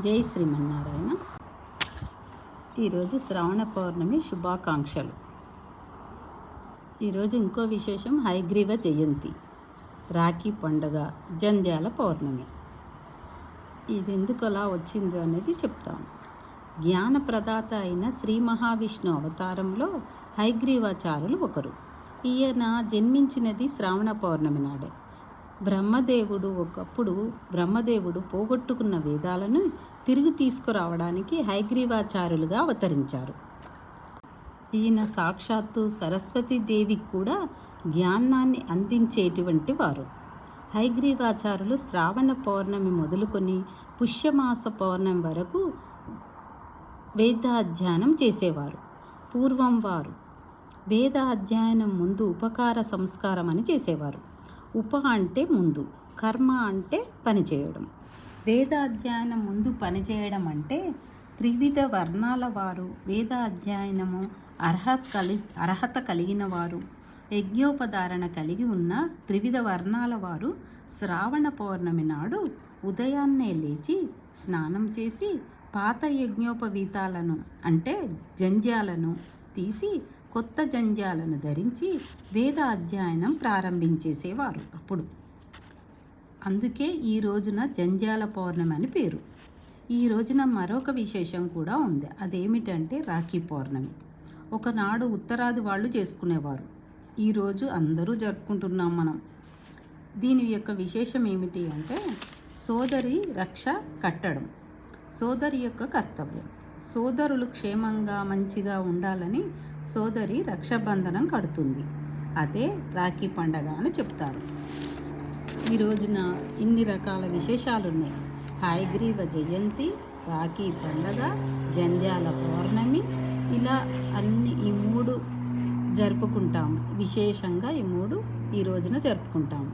జై శ్రీమన్నారాయణ. ఈరోజు శ్రావణ పౌర్ణమి శుభాకాంక్షలు. ఈరోజు ఇంకో విశేషం హయగ్రీవ జయంతి, రాఖీ పండుగ, జంధ్యాల పౌర్ణమి. ఇది ఎందుకు అలా వచ్చిందో అనేది చెప్తాను. జ్ఞాన ప్రదాత అయిన శ్రీ మహావిష్ణు అవతారంలో హయగ్రీవాచార్యులు ఒకరు. ఈయన జన్మించినది శ్రావణ పౌర్ణమి నాడే. బ్రహ్మదేవుడు పోగొట్టుకున్న వేదాలను తిరిగి తీసుకురావడానికి హయగ్రీవాచార్యులుగా అవతరించారు. ఈయన సాక్షాత్తు సరస్వతీదేవికి కూడా జ్ఞానాన్ని అందించేటువంటి వారు. హయగ్రీవాచార్యులు శ్రావణ పౌర్ణమి మొదలుకొని పుష్యమాస పౌర్ణమి వరకు వేదాధ్యయనం చేసేవారు. పూర్వం వారు వేద అధ్యయనం ముందు ఉపకార సంస్కారం అని చేసేవారు. ఉప అంటే ముందు, కర్మ అంటే పనిచేయడం. వేద అధ్యయనం ముందు పనిచేయడం అంటే త్రివిధ వర్ణాల వారు, వేద అధ్యయనము అర్హత కలిగిన వారు, యజ్ఞోపధారణ కలిగి ఉన్న త్రివిధ వర్ణాల వారు శ్రావణ పౌర్ణమి నాడు ఉదయాన్నే లేచి స్నానం చేసి పాత యజ్ఞోపవీతాలను అంటే జంధ్యాలను తీసి కొత్త జంధ్యాలను ధరించి వేద అధ్యయనం ప్రారంభించేసేవారు. అప్పుడు అందుకే ఈ రోజున జంధ్యాల పౌర్ణమి అని పేరు. ఈ రోజున మరొక విశేషం కూడా ఉంది. అదేమిటంటే రాఖీ పౌర్ణమి. ఒకనాడు ఉత్తరాది వాళ్ళు చేసుకునేవారు. ఈరోజు అందరూ జరుపుకుంటున్నాం మనం. దీని యొక్క విశేషం ఏమిటి అంటే సోదరి రక్ష కట్టడం సోదరి యొక్క కర్తవ్యం. సోదరులు క్షేమంగా మంచిగా ఉండాలని సోదరి రక్షాబంధనం కడుతుంది. అదే రాఖీ పండగ అని చెప్తారు. ఈ రోజున ఇన్ని రకాల విశేషాలు ఉన్నాయి. హయగ్రీవ జయంతి, రాఖీ పండగ, జంధ్యాల పౌర్ణమి, ఇలా అన్ని ఈ మూడు జరుపుకుంటాము. విశేషంగా ఈ మూడు ఈ రోజున జరుపుకుంటాము.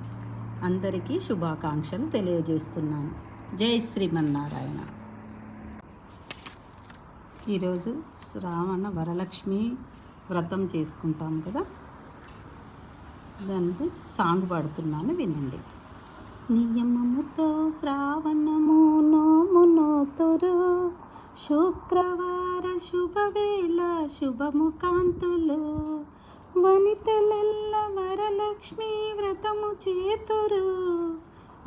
అందరికీ శుభాకాంక్షలు తెలియజేస్తున్నాను. జై శ్రీమన్నారాయణ. ఈరోజు శ్రావణ వరలక్ష్మి వ్రతం చేసుకుంటాం కదా, దానికి సాంగ్ పాడుతున్నాను, వినండి. నియమముతో శ్రావణము నోమునోతురు, శుక్రవార శుభవేళ శుభముకాంతులు, వనితలెల్ల వరలక్ష్మి వ్రతము చేతురు,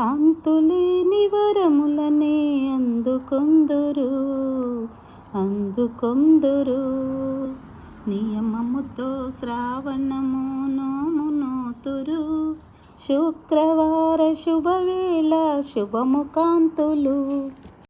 అంతులేని వరములనే అందుకొందురు. నియమముతో శ్రావణము నోమునోతురు, శుక్రవార శుభవేళ శుభముకాంతులు.